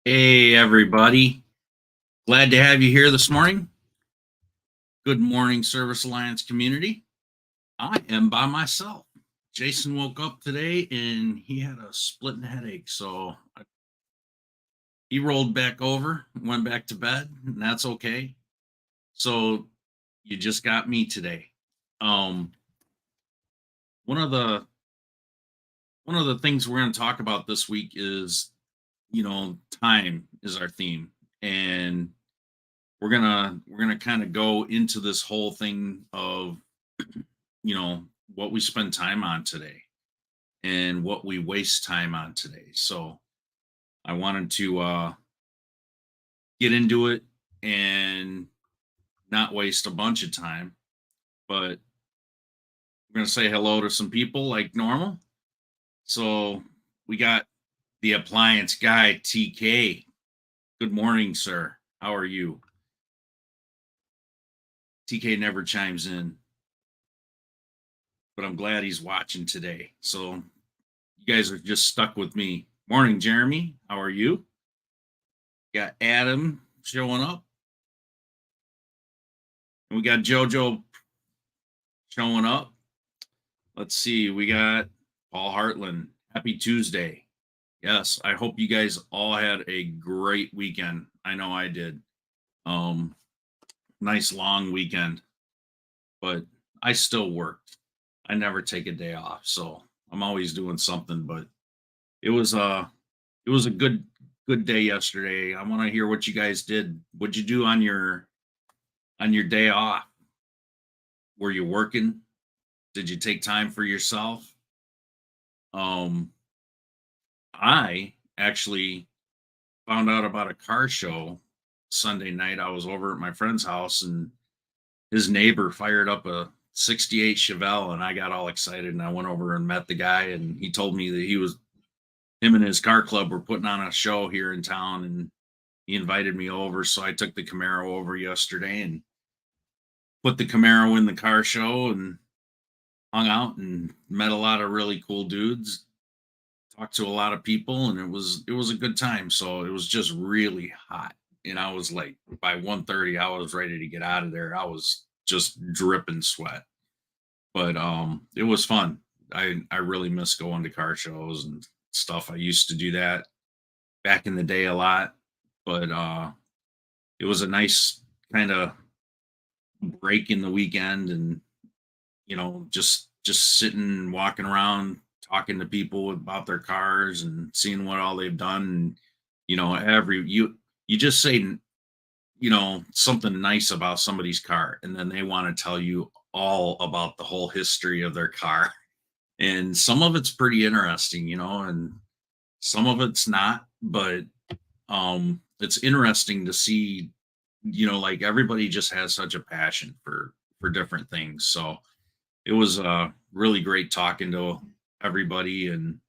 Hey, everybody. Glad to have you here this morning. Good morning, Service Alliance community. I am by myself. Jason woke up today and he had a splitting headache. He rolled back over, went back to bed, and that's okay. So you just got me today. Um, one of the one of the things we're going to talk about this week is, time is our theme. And we're gonna kind of go into this whole thing of you know what we spend time on today and what we waste time on today. So I wanted to get into it and not waste a bunch of time, but we're gonna say hello to some people like normal. So we got the appliance guy, TK. Good morning, sir. How are you? TK never chimes in, but I'm glad he's watching today. So you guys are just stuck with me. Morning, Jeremy. How are you? Got Adam showing up. And we got JoJo showing up. Let's see. We got Paul Hartland. Happy Tuesday. Yes, I hope you guys all had a great weekend. I know I did. Um, nice long weekend, but I still worked. I never take a day off, so I'm always doing something. But it was it was a good day yesterday. I want to hear what you guys did. What'd you do on your day off? Were you working? Did you take time for yourself? Um, I actually found out about a car show Sunday night. I was over at my friend's house and his neighbor fired up a 68 Chevelle and I got all excited and I went over and met the guy and he told me that him and his car club were putting on a show here in town and he invited me over. So I took the Camaro over yesterday and put the Camaro in the car show and hung out and met a lot of really cool dudes, talked to a lot of people, and it was a good time. So it was just really hot. And I was like by 1:30, I was ready to get out of there. I was just dripping sweat. But it was fun. I really miss going to car shows and stuff. I used to do that back in the day a lot, but it was a nice kind of break in the weekend and just sitting walking around talking to people about their cars and seeing what all they've done and every you just say something nice about somebody's car and then they want to tell you all about the whole history of their car and some of it's pretty interesting, and some of it's not, but it's interesting to see, like everybody just has such a passion for different things. So it was really great talking to everybody and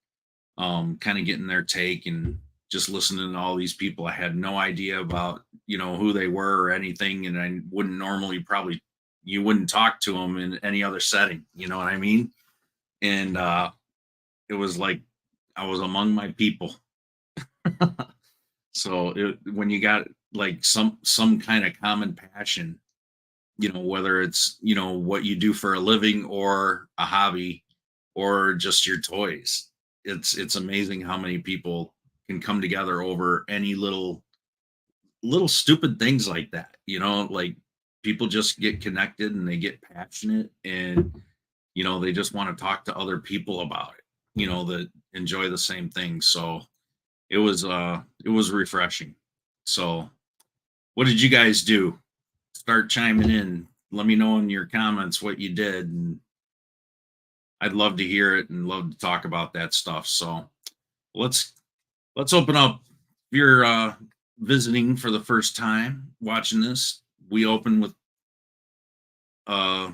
kind of getting their take and just listening to all these people. I had no idea about who they were or anything, and I wouldn't normally probably you wouldn't talk to them in any other setting. You know what I mean? And it was like I was among my people. So when you got like some kind of common passion, whether it's what you do for a living or a hobby or just your toys, it's amazing how many people can come together over any little stupid things like that, like people just get connected and they get passionate and they just want to talk to other people about it, that enjoy the same thing. So it was refreshing. So what did you guys do? Start chiming in. Let me know in your comments what you did, and I'd love to hear it and love to talk about that stuff. So let's let's open up. If you're visiting for the first time watching this, we open with uh,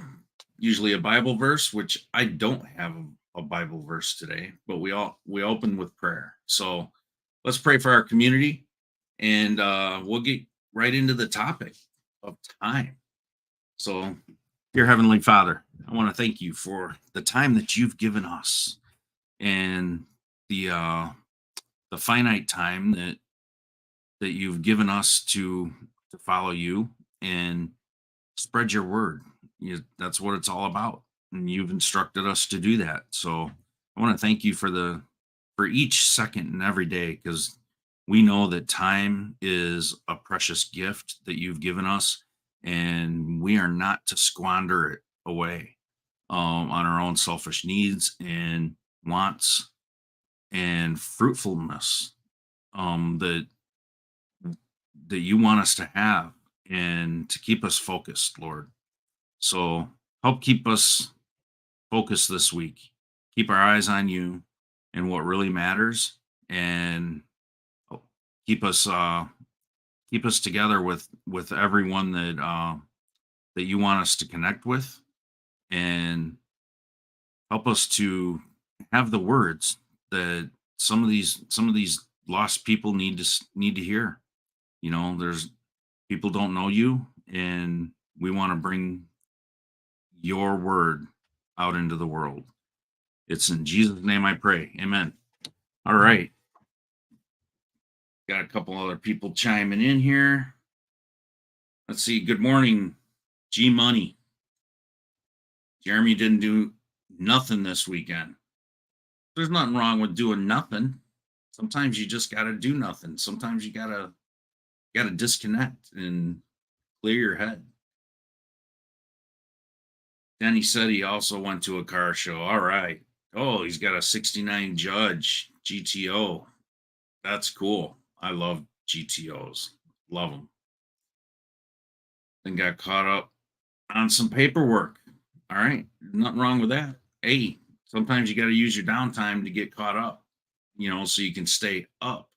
usually a Bible verse, which I don't have a Bible verse today, but we open with prayer. So let's pray for our community, and we'll get right into the topic of time. So, dear Heavenly Father, I want to thank you for the time that you've given us and the uh, the finite time that that you've given us to follow you and spread your word. That's what it's all about, and you've instructed us to do that. So I want to thank you for each second and every day, because we know that time is a precious gift that you've given us, and we are not to squander it away on our own selfish needs and wants and fruitfulness that you want us to have and to keep us focused, Lord. So help keep us focused this week. Keep our eyes on you and what really matters, and oh, keep us keep us together with everyone that you want us to connect with, and help us to have the words that some of these lost people need to hear. There's people don't know you, and we want to bring your word out into the world. It's in Jesus' name I pray. Amen. All right. Got a couple other people chiming in here. Let's see. Good morning, G Money. Jeremy didn't do nothing this weekend. There's nothing wrong with doing nothing. Sometimes you just got to do nothing. Sometimes you got to disconnect and clear your head. Then he said he also went to a car show. All right. Oh, he's got a 69 Judge GTO. That's cool. I love GTOs. Love them. Then got caught up on some paperwork. All right. Nothing wrong with that. Hey, sometimes you got to use your downtime to get caught up, so you can stay up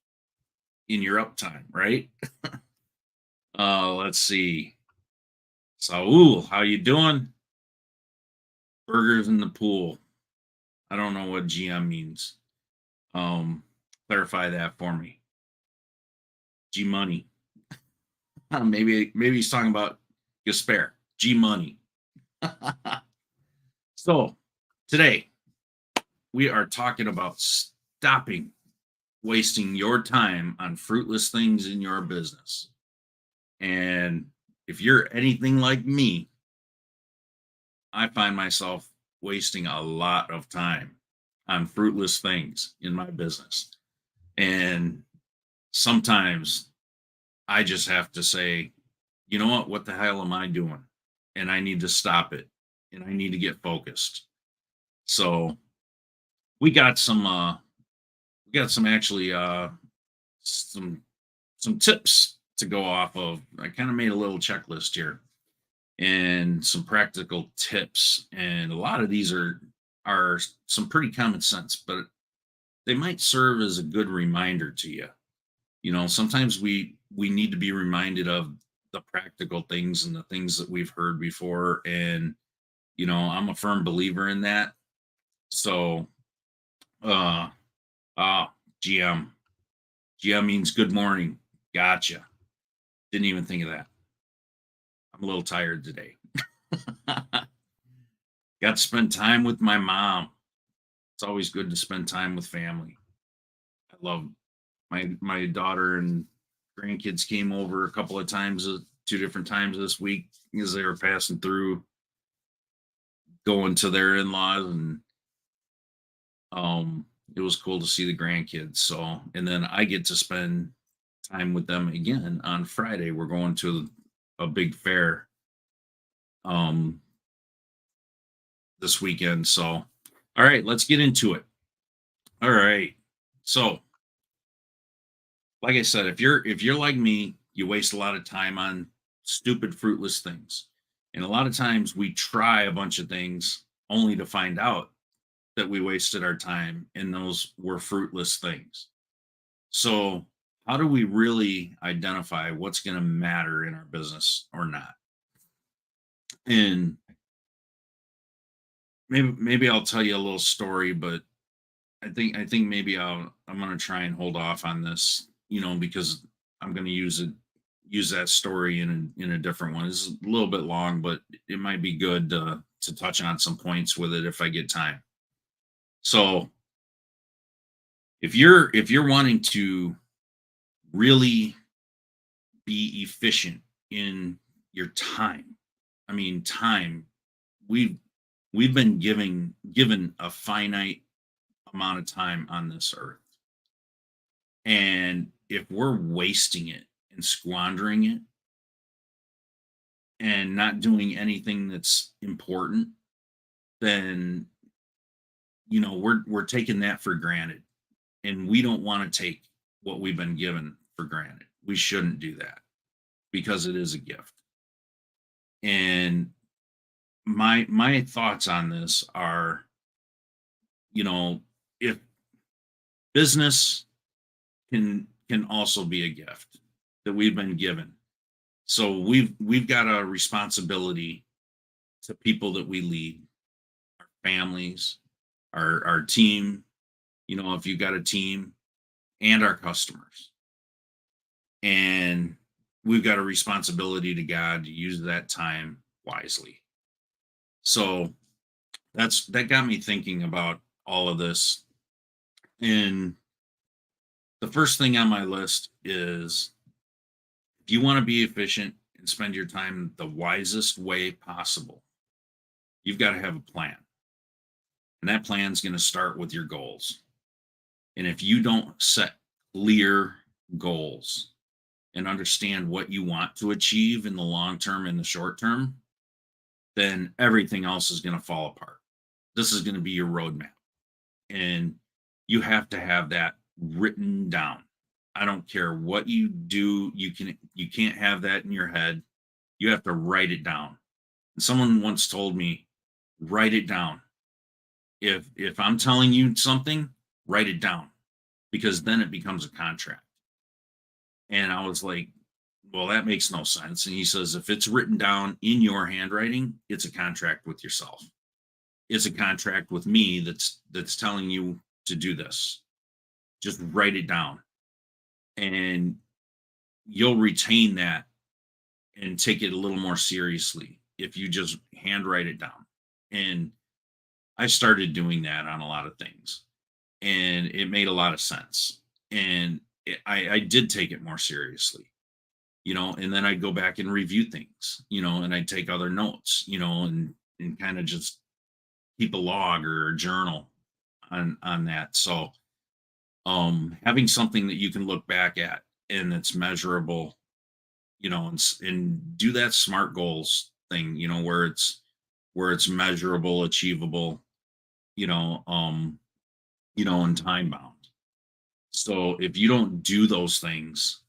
in your uptime, right? Let's see. Saul, how you doing? Burgers in the pool. I don't know what GM means. Clarify that for me. G Money. Maybe he's talking about Gasper. G Money. So today we are talking about stopping wasting your time on fruitless things in your business. And if you're anything like me, I find myself wasting a lot of time on fruitless things in my business. And sometimes I just have to say, you know what the hell am I doing? And I need to stop it, and I need to get focused. So we got some actually some tips to go off of. I kind of made a little checklist here and some practical tips, and a lot of these are some pretty common sense, but they might serve as a good reminder to you. Sometimes we need to be reminded of the practical things and the things that we've heard before, and I'm a firm believer in that. So uh GM means good morning. Gotcha. Didn't even think of that. I'm a little tired today. Got to spend time with my mom. It's always good to spend time with family. I love my daughter and grandkids came over a couple of times, 2 different times this week, as they were passing through, going to their in-laws, and it was cool to see the grandkids. So, and then I get to spend time with them again on Friday. We're going to a big fair this weekend. So, all right, let's get into it. All right. So, like I said, if you're like me, you waste a lot of time on stupid, fruitless things. And a lot of times we try a bunch of things only to find out that we wasted our time and those were fruitless things. So, how do we really identify what's going to matter in our business or not? And maybe I'll tell you a little story, but I think maybe I'm going to try and hold off on this, because I'm going to use that story in a different one. It's a little bit long, but it might be good to touch on some points with it if I get time. So if you're wanting to really be efficient in your time. I mean, time. We've we've been given a finite amount of time on this earth. And if we're wasting it and squandering it and not doing anything that's important, then we're taking that for granted. And we don't want to take what we've been given for granted. We shouldn't do that because it is a gift. And my thoughts on this are, you know, if business can also be a gift that we've been given. So we've got a responsibility to people that we lead, our families, our team, if you've got a team, and our customers. And we've got a responsibility to God to use that time wisely. So that got me thinking about all of this. And the first thing on my list is, if you want to be efficient and spend your time the wisest way possible, you've got to have a plan. And that plan is going to start with your goals. And if you don't set clear goals and understand what you want to achieve in the long term and the short term, then everything else is going to fall apart. This is going to be your roadmap. And you have to have that written down. I don't care what you do, you can't have that in your head. You have to write it down. And someone once told me, write it down. If I'm telling you something, write it down, because then it becomes a contract. And I was like, well, that makes no sense. And he says, if it's written down in your handwriting, it's a contract with yourself. It's a contract with me that's telling you to do this. Just write it down. And you'll retain that and take it a little more seriously if you just handwrite it down. And I started doing that on a lot of things, and it made a lot of sense. And I did take it more seriously, and then I'd go back and review things, and I'd take other notes, and kind of just keep a log or a journal on that. So having something that you can look back at and it's measurable, and do that SMART goals thing, where it's measurable, achievable, and time bound. So if you don't do those things,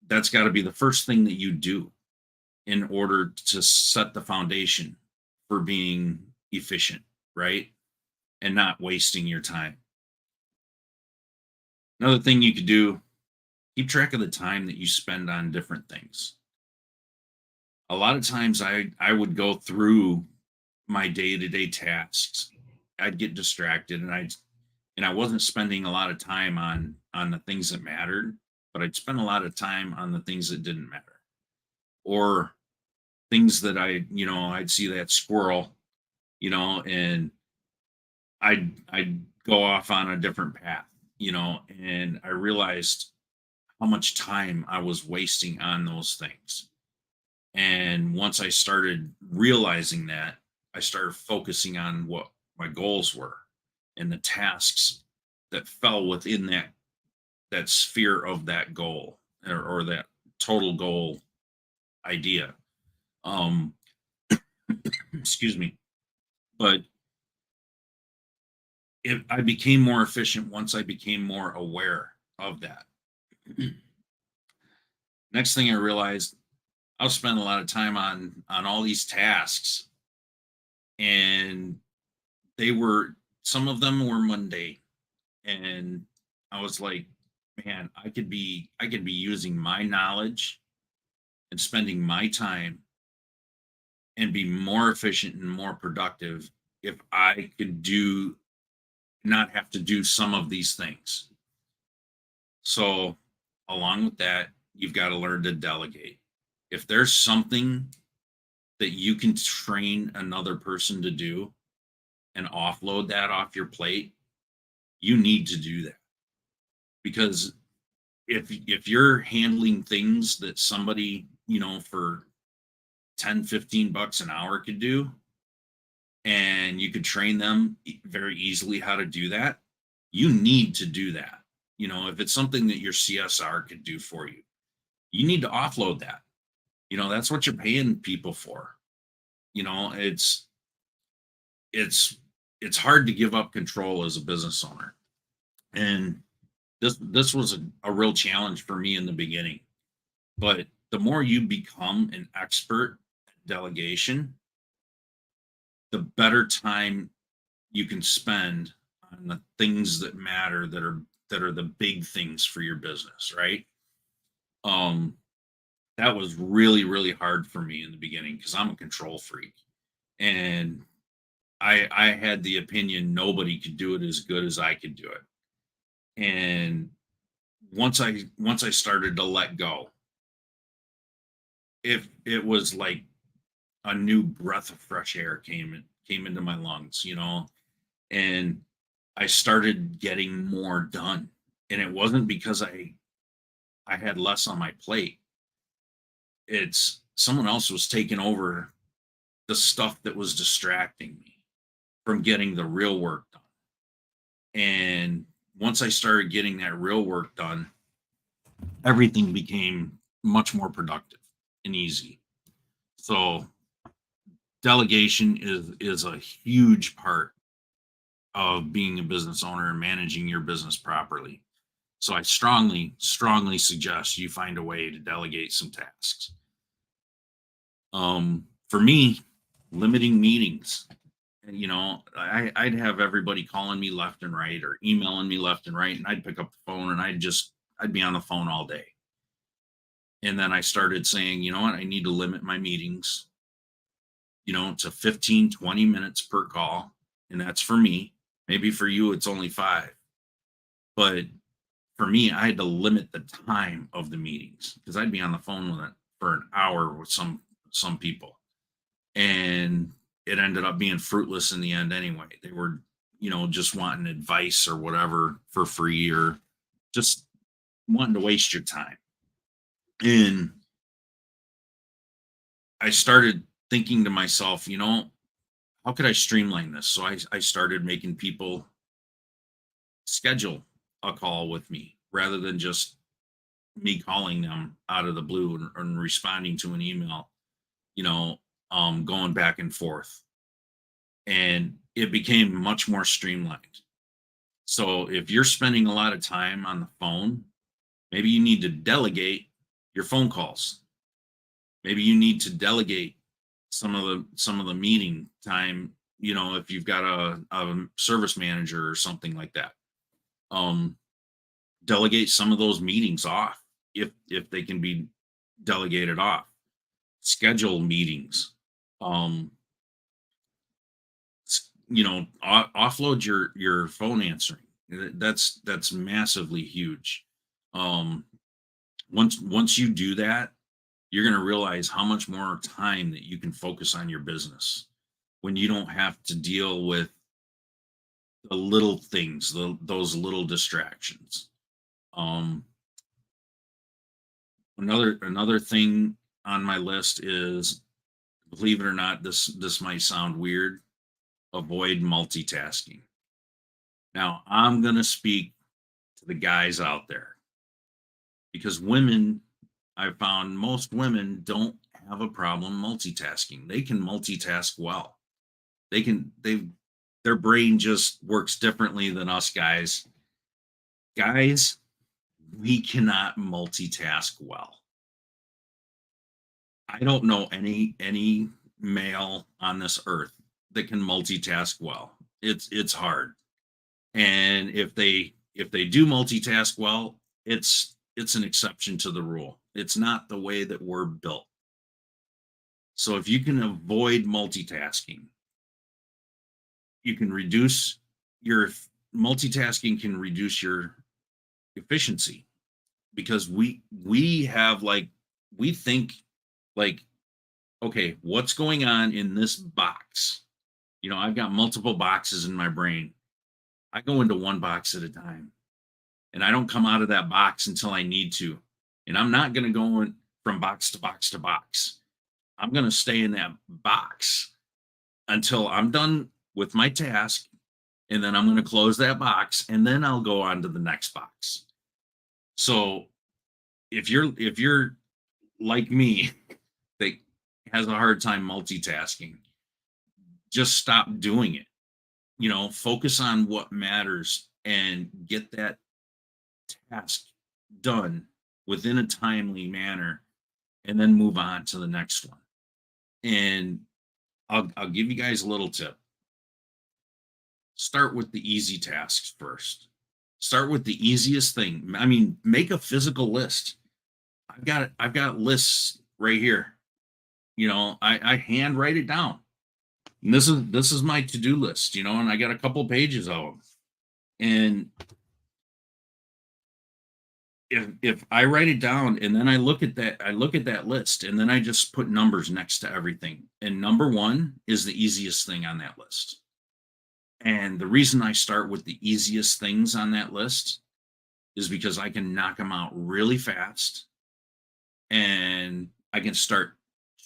that's got to be the first thing that you do in order to set the foundation for being efficient, right? And not wasting your time. Another thing you could do, keep track of the time that you spend on different things. A lot of times I would go through my day-to-day tasks. I'd get distracted, and I wasn't spending a lot of time on the things that mattered, but I'd spend a lot of time on the things that didn't matter, or things that I'd see that squirrel, and I'd go off on a different path, and I realized how much time I was wasting on those things. And once I started realizing that, I started focusing on what my goals were and the tasks that fell within that sphere of that goal, or that total goal idea. Um excuse me. But if I became more efficient once I became more aware of that. Next thing I realized, I'll spend a lot of time on all these tasks, and some of them were mundane, and I was like, man, I could be using my knowledge and spending my time and be more efficient and more productive if I could not have to do some of these things. So along with that, you've got to learn to delegate. If there's something that you can train another person to do and offload that off your plate, you need to do that, because if you're handling things that somebody, for 10, 15 bucks an hour could do, and you could train them very easily how to do that, you need to do that. If it's something that your CSR could do for you, you need to offload that. That's what you're paying people for. It's it's it's hard to give up control as a business owner. And this was a real challenge for me in the beginning. But the more you become an expert at delegation, the better time you can spend on the things that matter, that are the big things for your business, right? Um, that was really, really hard for me in the beginning because I'm a control freak. And I had the opinion nobody could do it as good as I could do it. And once I started to let go, if it was like a new breath of fresh air came into my lungs, and I started getting more done. And it wasn't because I had less on my plate. It's someone else was taking over the stuff that was distracting me from getting the real work done. And once I started getting that real work done, everything became much more productive and easy. So delegation is a huge part of being a business owner and managing your business properly. So I strongly, strongly suggest you find a way to delegate some tasks. For me, limiting meetings. I'd have everybody calling me left and right or emailing me left and right, and I'd pick up the phone and I'd be on the phone all day. And then I started saying, you know what, I need to limit my meetings, to 15, 20 minutes per call. And that's for me. Maybe for you, it's only 5. But for me, I had to limit the time of the meetings because I'd be on the phone with it for an hour with some people. And it ended up being fruitless in the end anyway. They were, just wanting advice or whatever for free, or just wanting to waste your time. And I started thinking to myself, how could I streamline this? So I started making people schedule a call with me rather than just me calling them out of the blue and responding to an email, going back and forth. And it became much more streamlined. So if you're spending a lot of time on the phone, maybe you need to delegate your phone calls. Maybe you need to delegate some of the meeting time, if you've got a service manager or something like that. Um, Delegate some of those meetings off if they can be delegated off. Schedule meetings. Um, Offload your phone answering. That's massively huge. Um, once you do that, you're going to realize how much more time that you can focus on your business when you don't have to deal with the little things, those little distractions. Um, another thing on my list is, believe it or not, this might sound weird, avoid multitasking. Now, I'm going to speak to the guys out there because women, I've found most women don't have a problem multitasking. They can multitask well. Their brain just works differently than us guys. Guys, we cannot multitask well. I don't know any male on this earth that can multitask well. It's hard. And if they do multitask well, it's an exception to the rule. It's not the way that we're built. So if you can avoid multitasking, you can reduce your multitasking can reduce your efficiency, because we have like we think like, okay, what's going on in this box? I've got multiple boxes in my brain. I go into one box at a time. and I don't come out of that box until I need to. And I'm not going to go from box to box to box. I'm going to stay in that box until I'm done with my task, and then I'm going to close that box, and then I'll go on to the next box. So if you're like me that has a hard time multitasking, just stop doing it. Focus on what matters and get that task done within a timely manner, and then move on to the next one. And I'll give you guys a little tip. Start with the easy tasks first. Start with the easiest thing. I mean, make a physical list. I've got lists right here. I hand write it down. And this is my to-do list, and I got a couple pages of them. And if I write it down and then I look at that list, and then I just put numbers next to everything. And number one is the easiest thing on that list. And the reason I start with the easiest things on that list is because I can knock them out really fast, and I can start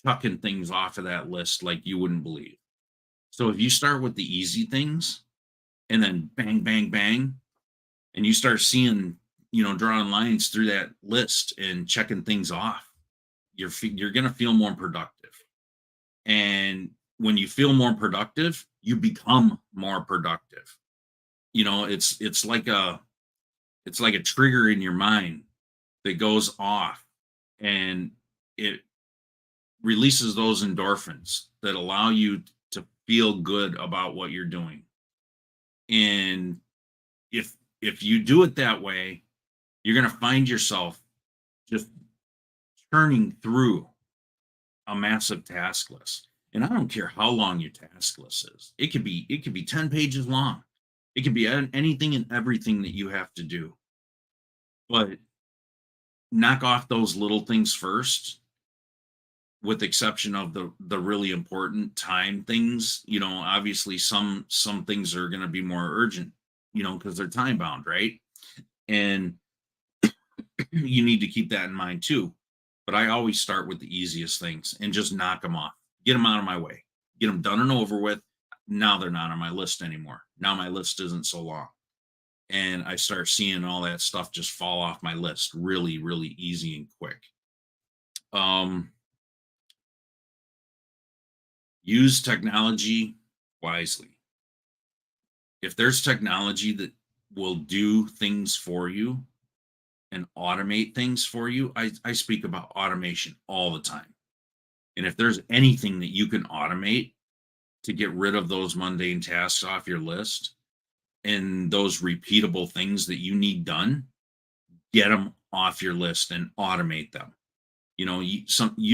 chucking things off of that list like you wouldn't believe. So if you start with the easy things and then bang, bang, bang, and you start seeing, drawing lines through that list and checking things off, you're going to feel more productive. And when you feel more productive, you become more productive. It's like a trigger in your mind that goes off, and it releases those endorphins that allow you to feel good about what you're doing. And if you do it that way, you're going to find yourself just churning through a massive task list. And I don't care how long your task list is. It could be 10 pages long. It could be anything and everything that you have to do. But knock off those little things first, with exception of the really important time things. Obviously some things are going to be more urgent, because they're time bound, right? And you need to keep that in mind too. But I always start with the easiest things and just knock them off, get them out of my way, get them done and over with. Now they're not on my list anymore. Now my list isn't so long. And I start seeing all that stuff just fall off my list really, really easy and quick. Um, Use technology wisely. If there's technology that will do things for you and automate things for you, I speak about automation all the time. And if there's anything that you can automate to get rid of those mundane tasks off your list and those repeatable things that you need done, get them off your list and automate them. You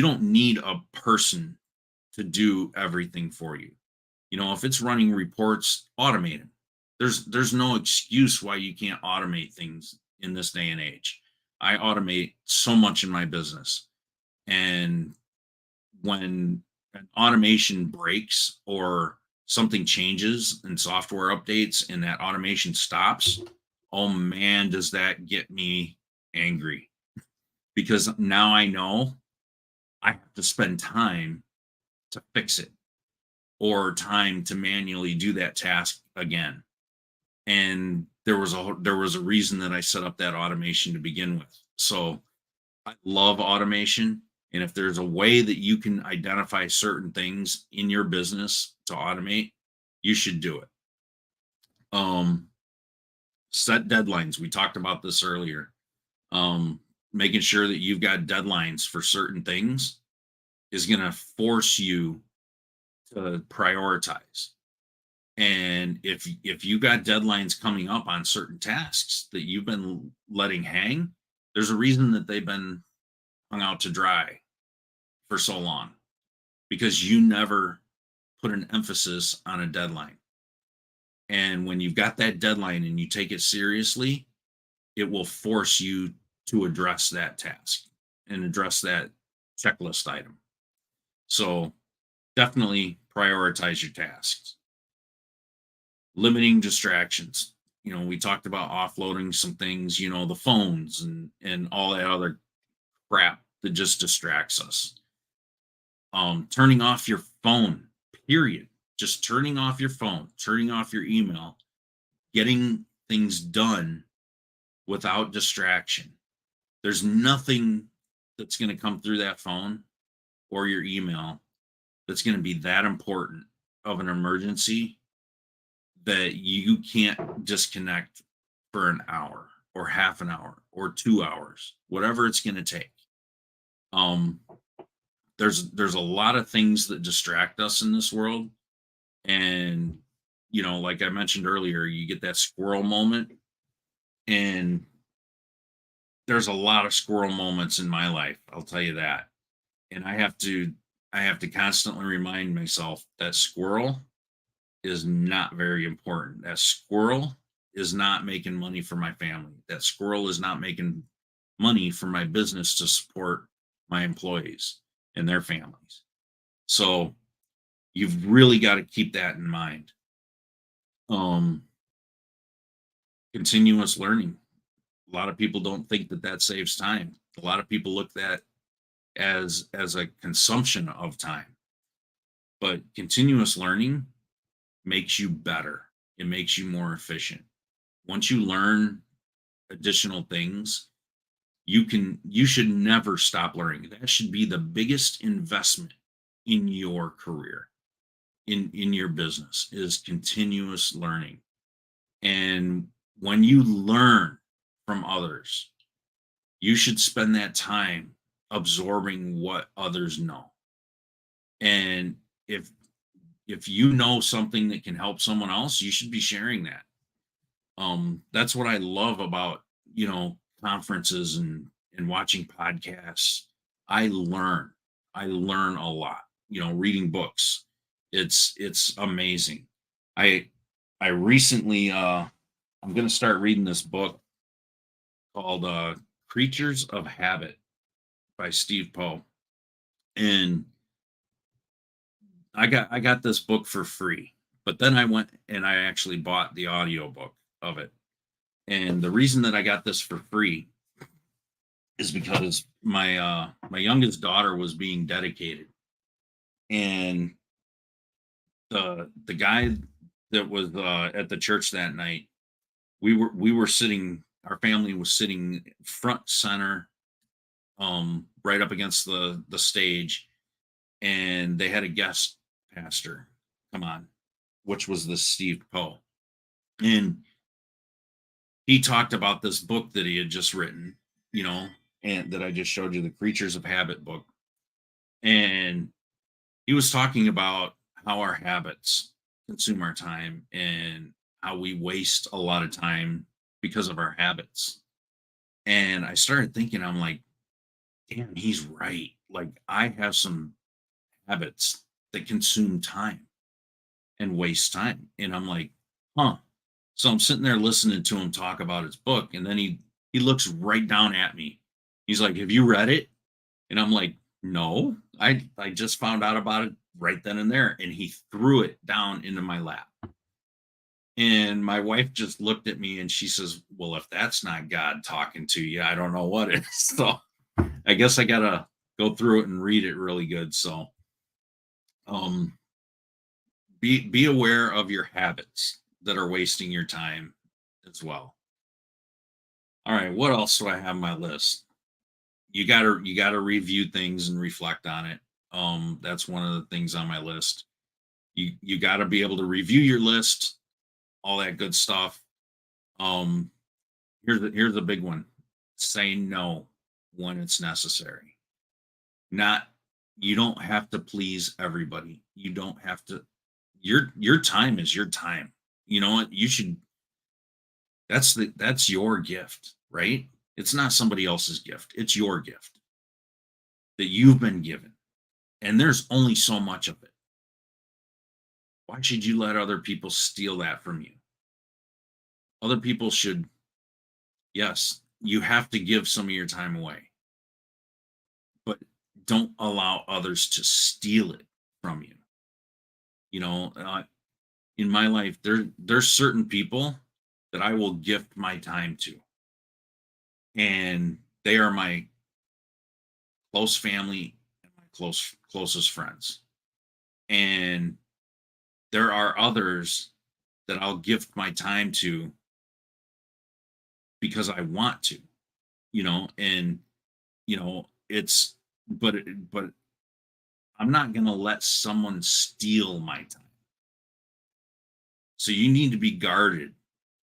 don't need a person to do everything for you. If it's running reports, automate them. There's no excuse why you can't automate things in this day and age. I automate so much in my business. And when an automation breaks or something changes and software updates and that automation stops, oh man, does that get me angry, because now I know I have to spend time to fix it, or time to manually do that task again. And there was a reason that I set up that automation to begin with. So I love automation. And if there's a way that you can identify certain things in your business to automate, you should do it. Set deadlines. We talked about this earlier. Making sure that you've got deadlines for certain things is going to force you to prioritize. And if you got deadlines coming up on certain tasks that you've been letting hang, there's a reason that they've been hung out to dry for so long, because you never put an emphasis on a deadline. And when you've got that deadline and you take it seriously, it will force you to address that task and address that checklist item. So definitely prioritize your tasks. Limiting distractions. We talked about offloading some things, the phones and all that other crap that just distracts us. Turning off your phone, period. Just turning off your phone, turning off your email, getting things done without distraction. There's nothing that's going to come through that phone or your email that's going to be that important of an emergency that you can't disconnect for an hour or half an hour or 2 hours, whatever it's going to take. Um, there's a lot of things that distract us in this world, and like I mentioned earlier, you get that squirrel moment, and there's a lot of squirrel moments in my life, I'll tell you that. And I have to constantly remind myself that squirrel is not very important. That squirrel is not making money for my family. That squirrel is not making money for my business to support my employees and their families. So you've really got to keep that in mind. Um, Continuous learning. A lot of people don't think that that saves time. A lot of people look at as a consumption of time, but continuous learning makes you better. It makes you more efficient. Once you learn additional things, you should never stop learning. That should be the biggest investment in your career, in your business, is continuous learning. And when you learn from others, you should spend that time absorbing what others know. And if you know something that can help someone else, you should be sharing that. That's what I love about, conferences and watching podcasts. I learn. I learn a lot, reading books. It's amazing. I I recently I'm going to start reading this book called Creatures of Habit by Steve Poe. And I got this book for free. But then I went and I actually bought the audiobook of it. And the reason that I got this for free is because my youngest daughter was being dedicated, and the guy that was at the church that night, we were sitting, our family was sitting front center, right up against the stage, and they had a guest pastor come on, which was the Steve Poe. And he talked about this book that he had just written, you know, and that I just showed you, the Creatures of Habit book. And he was talking about how our habits consume our time and how we waste a lot of time because of our habits. And I started thinking, I'm like, damn, he's right. Like, I have some habits that consume time and waste time. And I'm like, huh. So I'm sitting there listening to him talk about his book, and then he looks right down at me. He's like, "Have you read it?" And I'm like, "No, I just found out about it right then and there." And he threw it down into my lap. And my wife just looked at me and she says, "Well, if that's not God talking to you, I don't know what is." So I guess I gotta go through it and read it really good. So um be aware of your habits that are wasting your time as well. All right, what else do I have on my list? You gotta review things and reflect on it. That's one of the things on my list. You gotta be able to review your list, all that good stuff. Um, here's a big one. Say no when it's necessary. Not You don't have to please everybody. You don't have to. Your time is your time. You know what? You should. That's your gift, right? It's not somebody else's gift. It's your gift that you've been given. And there's only so much of it. Why should you let other people steal that from you? Other people should, yes, you have to give some of your time away, but don't allow others to steal it from you. You know, in my life, there's certain people. that I will gift my time to. And they are my close family and my closest friends. And there are others that I'll gift my time to because I want to, and it's but I'm not going to let someone steal my time. So you need to be guarded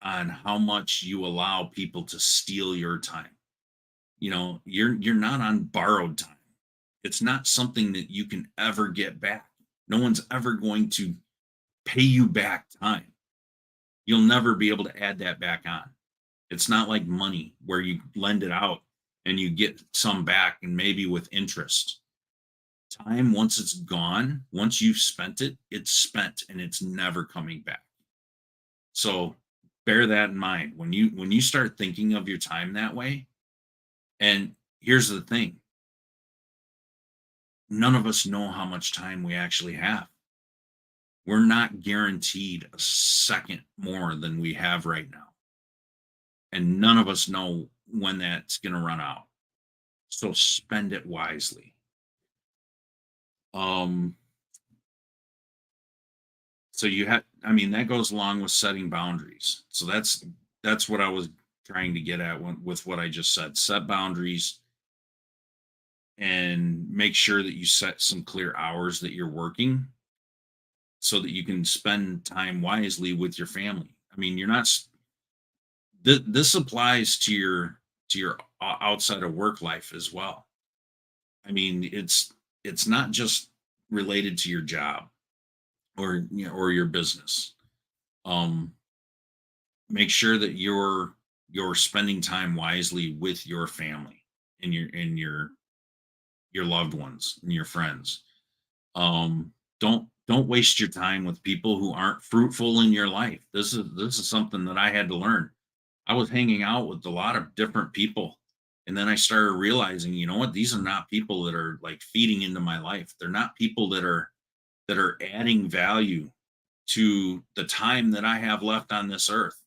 on how much you allow people to steal your time. You're not on borrowed time. It's not something that you can ever get back. No one's ever going to pay you back time. You'll never be able to add that back on. It's not like money where you lend it out and you get some back and maybe with interest. Time, once it's gone, once you've spent it, it's spent and it's never coming back. So bear that in mind when you start thinking of your time that way. And here's the thing, none of us know how much time we actually have. We're not guaranteed a second more than we have right now. And none of us know when that's going to run out. So spend it wisely. Um, so I mean, that goes along with setting boundaries. So that's what I was trying to get at with what I just said. Set boundaries and make sure that you set some clear hours that you're working so that you can spend time wisely with your family. I mean, you're not this applies to your outside of work life as well. I mean, it's not just related to your job or your business. Um, Make sure that you're spending time wisely with your family and your loved ones and your friends. Don't waste your time with people who aren't fruitful in your life. This is something that I had to learn. I was hanging out with a lot of different people. And then I started realizing, you know what, these are not people that are like feeding into my life. They're not people that are adding value to the time that I have left on this earth.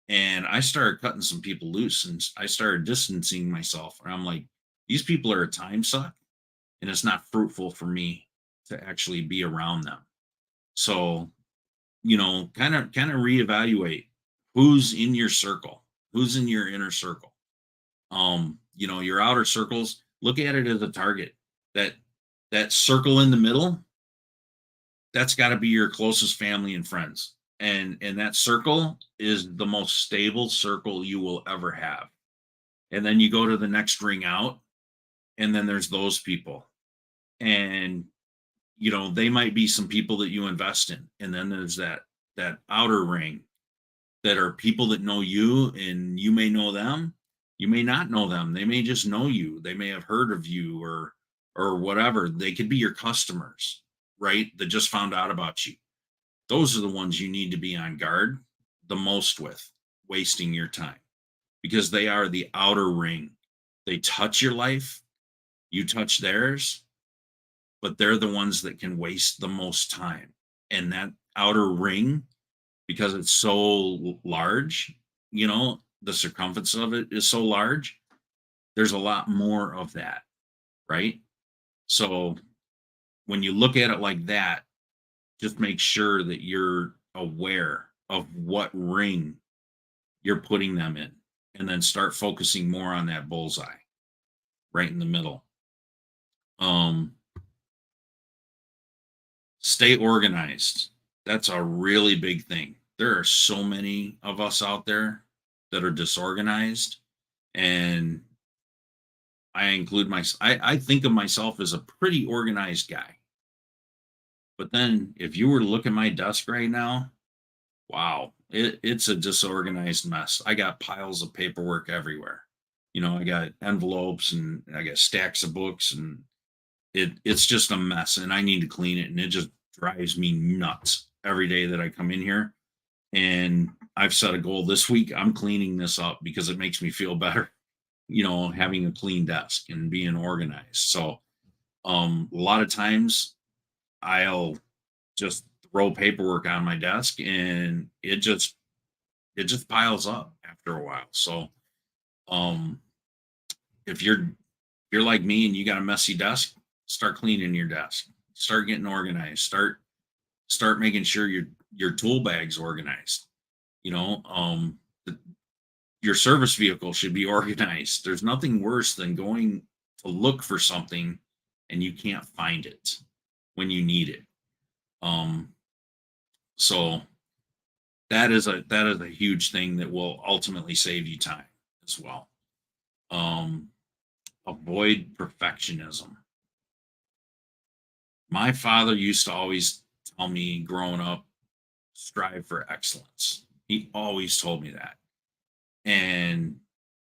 And I started cutting some people loose and I started distancing myself. And I'm like, these people are a time suck and it's not fruitful for me to actually be around them. So, kind of reevaluate who's in your circle, who's in your inner circle. Your outer circles, look at it as a target. That that circle in the middle, that's got to be your closest family and friends. And that circle is the most stable circle you will ever have. And then you go to the next ring out, and then there's those people. And they might be some people that you invest in. And then there's that outer ring that are people that know you and you may know them. You may not know them. They may just know you. They may have heard of you or whatever. They could be your customers, right? That just found out about you. Those are the ones you need to be on guard the most with, wasting your time because they are the outer ring. They touch your life, you touch theirs, but they're the ones that can waste the most time. And that outer ring, because it's so large, the circumference of it is so large, there's a lot more of that, right? So when you look at it like that, just make sure that you're aware of what ring you're putting them in and then start focusing more on that bullseye right in the middle. um Stay organized. That's a really big thing. There are so many of us out there that are disorganized, and I think of myself as a pretty organized guy. But then if you were to look at my desk right now, wow, it's a disorganized mess. I got piles of paperwork everywhere. I got envelopes and I got stacks of books, and it's just a mess, and I need to clean it, and it just drives me nuts every day that I come in here. And I've set a goal this week. I'm cleaning this up because it makes me feel better, having a clean desk and being organized. So a lot of times I'll just throw paperwork on my desk and it just it just piles up after a while. So um if you're like me and you got a messy desk, start cleaning your desk. Start getting organized. Start making sure your tool bag's organized. You know, the, your service vehicle should be organized. There's nothing worse than going to look for something and you can't find it when you need it. Um, so that is a huge thing that will ultimately save you time as well. Um, avoid perfectionism. My father used to always tell me growing up, strive for excellence. He always told me that. And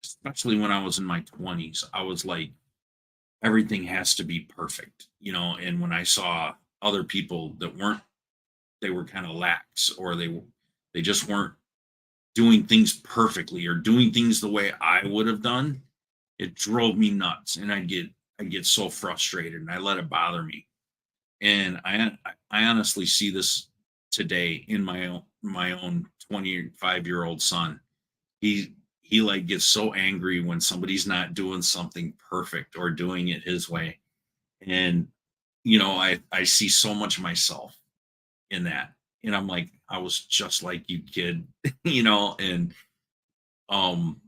especially when I was in my 20s, I was like, everything has to be perfect, and when I saw other people that weren't, they were kind of lax, or they just weren't doing things perfectly or doing things the way I would have done, it drove me nuts, and I get so frustrated, and I let it bother me. And I honestly see this today in my own 25-year-old son. He like gets so angry when somebody's not doing something perfect or doing it his way. And I see so much of myself in that. And I'm like, I was just like you, kid. And um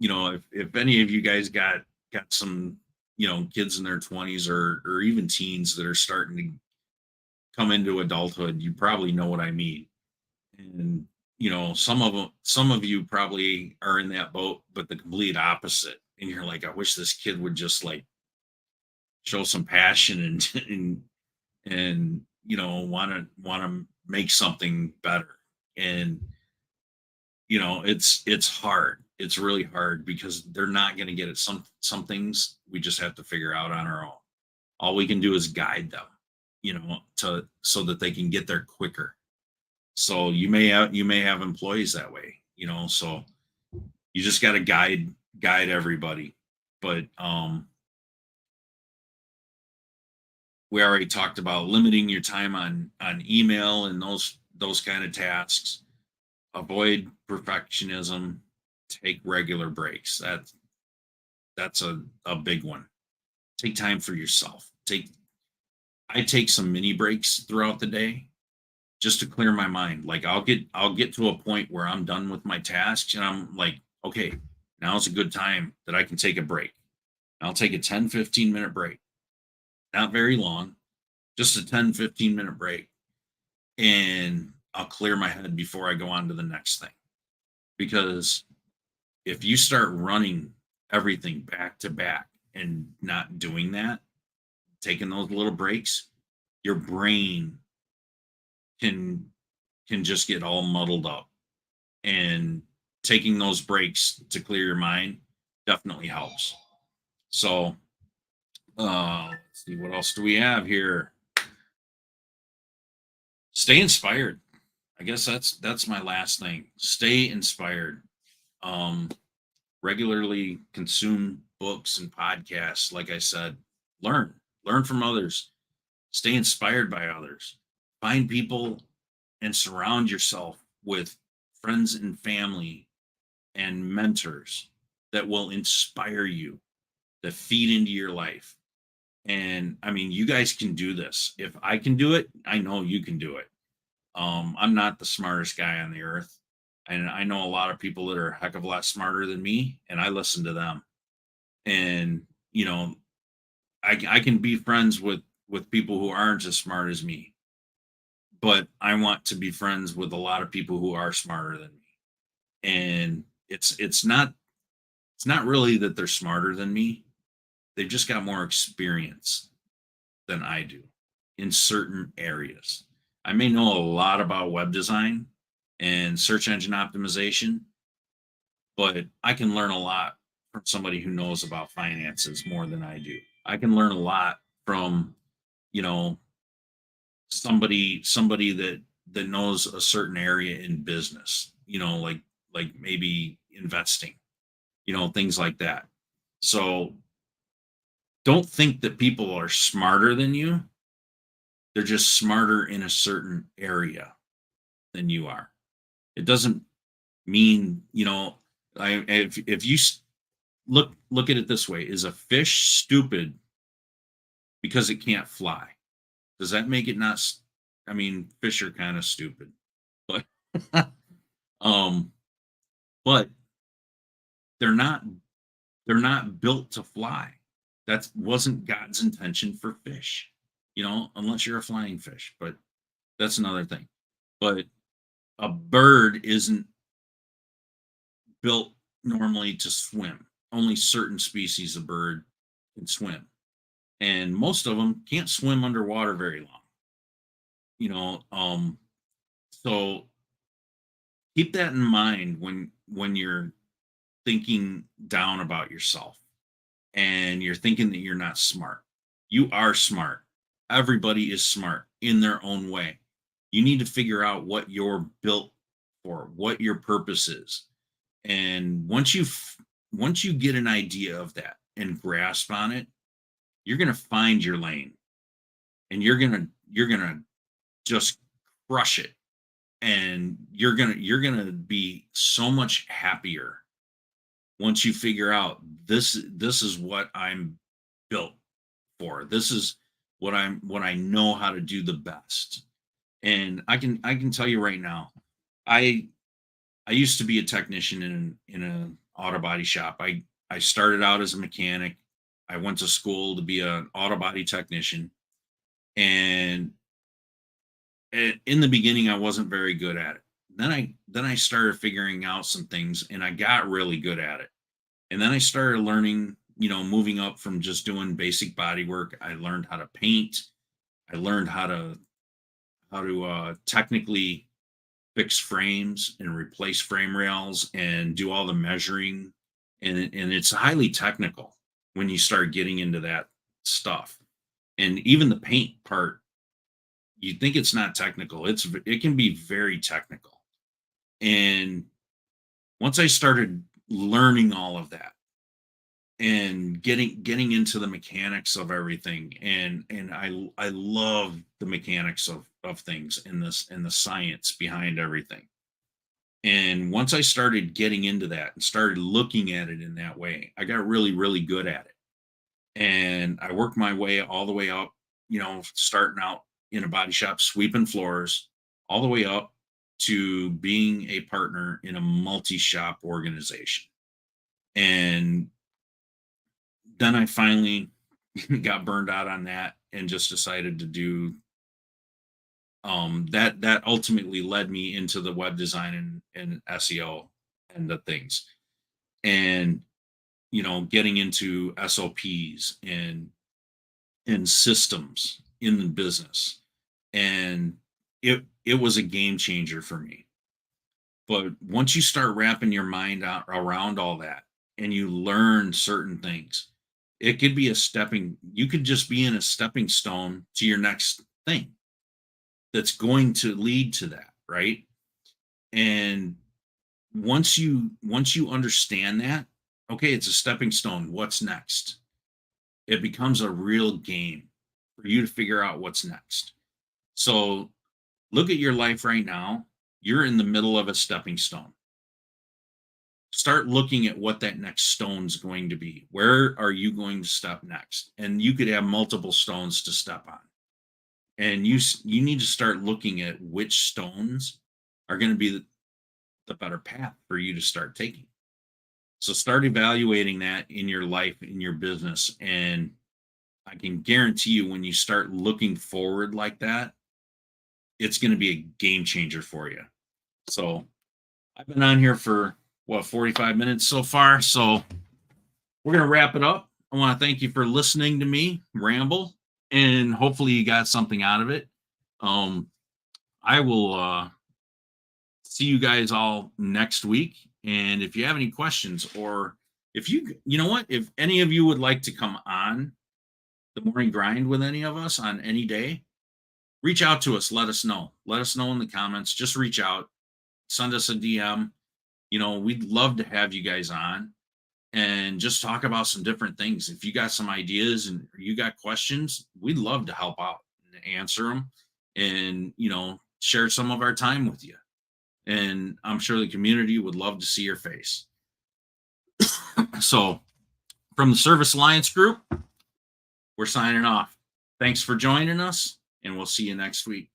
if any of you guys got some kids in their 20s or even teens that are starting to come into adulthood, you probably know what I mean. And some of you probably are in that boat, but the complete opposite. And you're like, I wish this kid would just like show some passion and and want to make something better. And it's hard. It's really hard because they're not going to get it. Some things we just have to figure out on our own. All we can do is guide them, to so that they can get there quicker. So you may have employees that way, so you just got to guide everybody. But we already talked about limiting your time on email and those kind of tasks. Avoid perfectionism. Take regular breaks. That's a big one. Take time for yourself. I take some mini breaks throughout the day just to clear my mind. Like I'll get to a point where I'm done with my tasks and I'm like, okay, now's a good time that I can take a break. I'll take a 10-15 minute break. Not very long, just a 10-15 minute break. And I'll clear my head before I go on to the next thing. Because if you start running everything back to back and not doing that, taking those little breaks, your brain can just get all muddled up. And taking those breaks to clear your mind definitely helps. So let's see, what else do we have here? Stay inspired. I guess that's my last thing. Stay inspired. Um, regularly consume books and podcasts. Like I said, learn from others. Stay inspired by others. Find people and surround yourself with friends and family and mentors that will inspire you, that feed into your life. And I mean, you guys can do this. If I can do it, I know you can do it. I'm not the smartest guy on the earth. And I know a lot of people that are a heck of a lot smarter than me, and I listen to them. And, I can be friends with people who aren't as smart as me, but I want to be friends with a lot of people who are smarter than me. And it's not really that they're smarter than me. They've just got more experience than I do in certain areas. I may know a lot about web design and search engine optimization, but I can learn a lot from somebody who knows about finances more than I do. I can learn a lot from, you know, somebody that knows a certain area in business, like maybe investing, things like that. So don't think that people are smarter than you. They're just smarter in a certain area than you are. It doesn't mean, if you look at it this way, is a fish stupid because it can't fly? Does that make it not I mean, fish are kind of stupid, but um but they're not they're not built to fly. That wasn't God's intention for fish, unless you're a flying fish, but that's another thing. But a bird isn't built normally to swim. Only certain species of bird can swim, and most of them can't swim underwater very long. You know, so keep that in mind when you're thinking down about yourself and you're thinking that you're not smart. You are smart. Everybody is smart in their own way. You need to figure out what you're built for, what your purpose is. And once you get an idea of that and grasp on it, you're going to find your lane and you're going to just crush it, and you're going to be so much happier once you figure out this is what I'm built for. This is what I know how to do the best. And I can tell you right now, I I used to be a technician in an auto body shop. I started out as a mechanic. I went to school to be an auto body technician, and in the beginning I wasn't very good at it. Then I started figuring out some things and I got really good at it. And then I started learning, moving up from just doing basic body work. I learned how to paint. I learned how to technically fix frames and replace frame rails and do all the measuring. And it's highly technical when you start getting into that stuff. And even the paint part, you think it's not technical. It can be very technical. And once I started learning all of that and getting into the mechanics of everything, and I love the mechanics of things and this and the science behind everything. And once I started getting into that and started looking at it in that way, I got really, really good at it. And I worked my way all the way up, starting out in a body shop, sweeping floors, all the way up to being a partner in a multi shop organization. And then I finally got burned out on that and just decided to do that ultimately led me into the web design and SEO and the things. And getting into SOPs and systems in the business. And it was a game changer for me. But once you start wrapping your mind out around all that and you learn certain things, it could be you could just be in a stepping stone to your next thing that's going to lead to that, right? And once you understand that, okay, it's a stepping stone. What's next? It becomes a real game for you to figure out what's next. So look at your life right now. You're in the middle of a stepping stone. Start looking at what that next stone's going to be. Where are you going to step next? And you could have multiple stones to step on. And you need to start looking at which stones are going to be the better path for you to start taking. So start evaluating that in your life, in your business. And I can guarantee you when you start looking forward like that, it's going to be a game changer for you. So I've been on here for 45 minutes so far. So we're going to wrap it up. I want to thank you for listening to me ramble, and hopefully you got something out of it. I will see you guys all next week. And if you have any questions, or if you know what, if any of you would like to come on the morning grind with any of us on any day, reach out to us. Let us know. Let us know in the comments. Just reach out, send us a DM. We'd love to have you guys on and just talk about some different things. If you got some ideas and you got questions, we'd love to help out and answer them and, share some of our time with you. and I'm sure the community would love to see your face. So, from the Service Alliance Group, we're signing off. Thanks for joining us, and we'll see you next week.